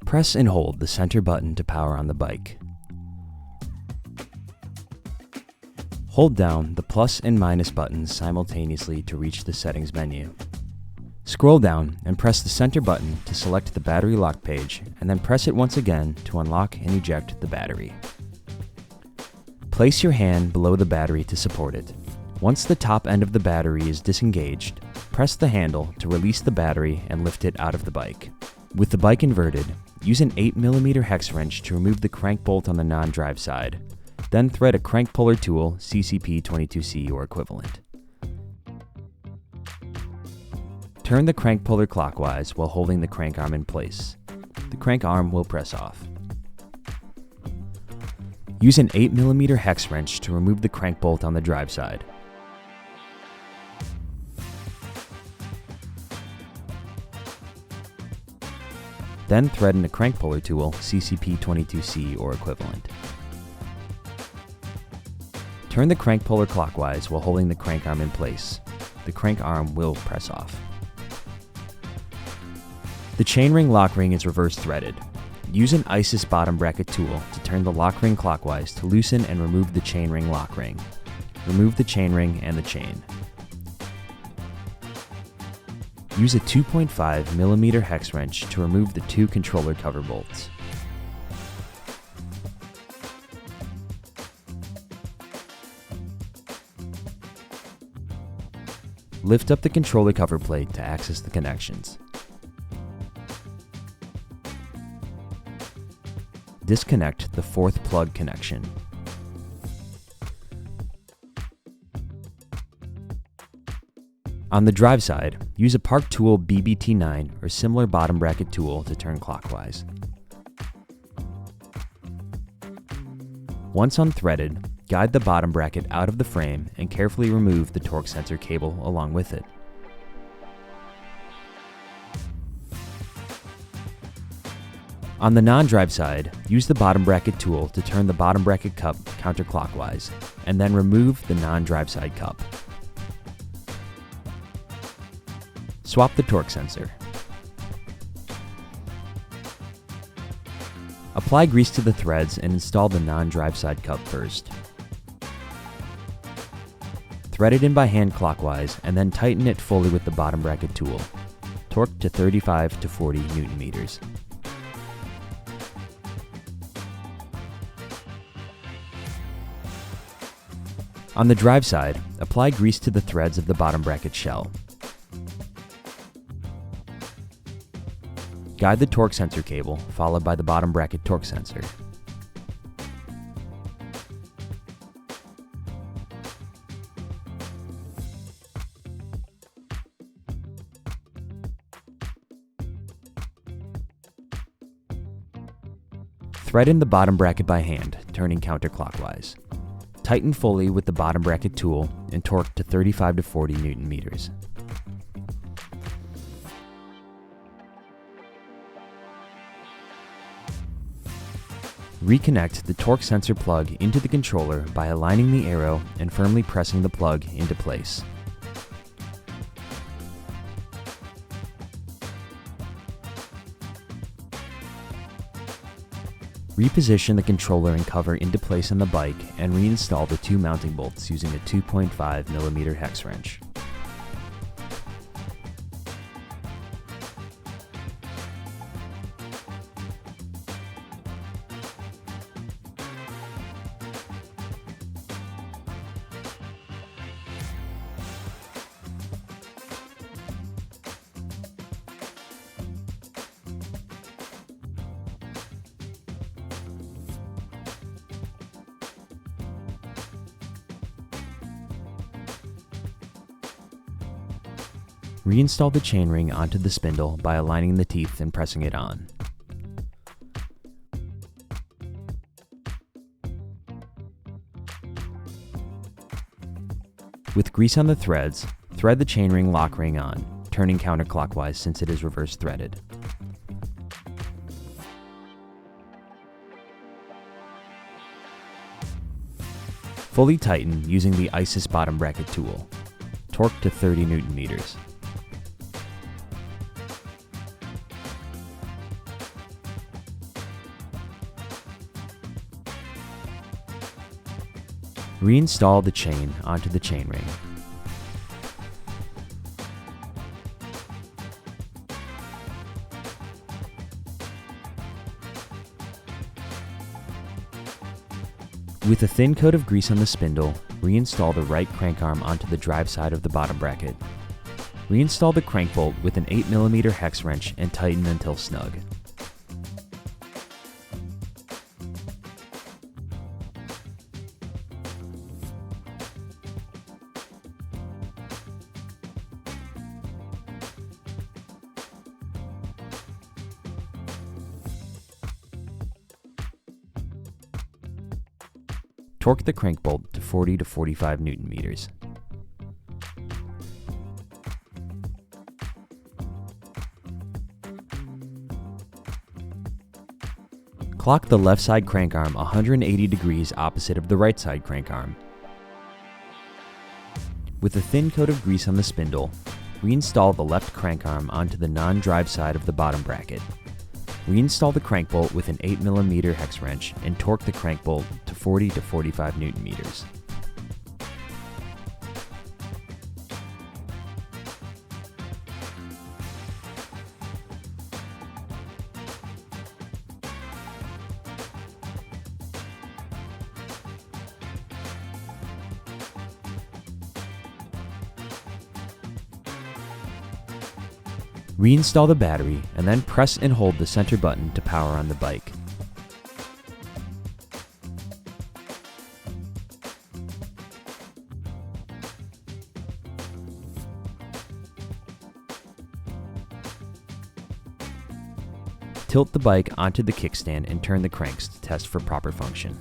Press and hold the center button to power on the bike. Hold down the plus and minus buttons simultaneously to reach the settings menu. Scroll down and press the center button to select the battery lock page, and then press it once again to unlock and eject the battery. Place your hand below the battery to support it. Once the top end of the battery is disengaged, press the handle to release the battery and lift it out of the bike. With the bike inverted, use an 8mm hex wrench to remove the crank bolt on the non-drive side. Then thread a crank puller tool, CCP 22C or equivalent. Turn the crank puller clockwise while holding the crank arm in place. The crank arm will press off. Use an 8mm hex wrench to remove the crank bolt on the drive side. Then thread in a crank puller tool, CCP 22C or equivalent. Turn the crank puller clockwise while holding the crank arm in place. The crank arm will press off. The chainring lock ring is reverse threaded. Use an ISIS bottom bracket tool to turn the lock ring clockwise to loosen and remove the chainring lock ring. Remove the chainring and the chain. Use a 2.5mm hex wrench to remove the two controller cover bolts. Lift up the controller cover plate to access the connections. Disconnect the fourth plug connection. On the drive side, use a Park Tool BBT9 or similar bottom bracket tool to turn clockwise. Once unthreaded, guide the bottom bracket out of the frame and carefully remove the torque sensor cable along with it. On the non-drive side, use the bottom bracket tool to turn the bottom bracket cup counterclockwise, and then remove the non-drive side cup. Swap the torque sensor. Apply grease to the threads and install the non-drive side cup first. Thread it in by hand clockwise and then tighten it fully with the bottom bracket tool. Torque to 35 to 40 Newton meters. On the drive side, apply grease to the threads of the bottom bracket shell. Guide the torque sensor cable, followed by the bottom bracket torque sensor. Thread in the bottom bracket by hand, turning counterclockwise. Tighten fully with the bottom bracket tool and torque to 35 to 40 Newton meters. Reconnect the torque sensor plug into the controller by aligning the arrow and firmly pressing the plug into place. Reposition the controller and cover into place on the bike and reinstall the two mounting bolts using a 2.5mm hex wrench. Reinstall the chainring onto the spindle by aligning the teeth and pressing it on. With grease on the threads, thread the chainring lock ring on, turning counterclockwise since it is reverse threaded. Fully tighten using the ISIS bottom bracket tool. Torque to 30 Newton meters. Reinstall the chain onto the chainring. With a thin coat of grease on the spindle, reinstall the right crank arm onto the drive side of the bottom bracket. Reinstall the crank bolt with an 8mm hex wrench and tighten until snug. Torque the crank bolt to 40 to 45 Newton meters. Clock the left side crank arm 180 degrees opposite of the right side crank arm. With a thin coat of grease on the spindle, reinstall the left crank arm onto the non-drive side of the bottom bracket. Reinstall the crank bolt with an 8mm hex wrench and torque the crank bolt to 40 to 45 Newton meters. Reinstall the battery and then press and hold the center button to power on the bike. Tilt the bike onto the kickstand and turn the cranks to test for proper function.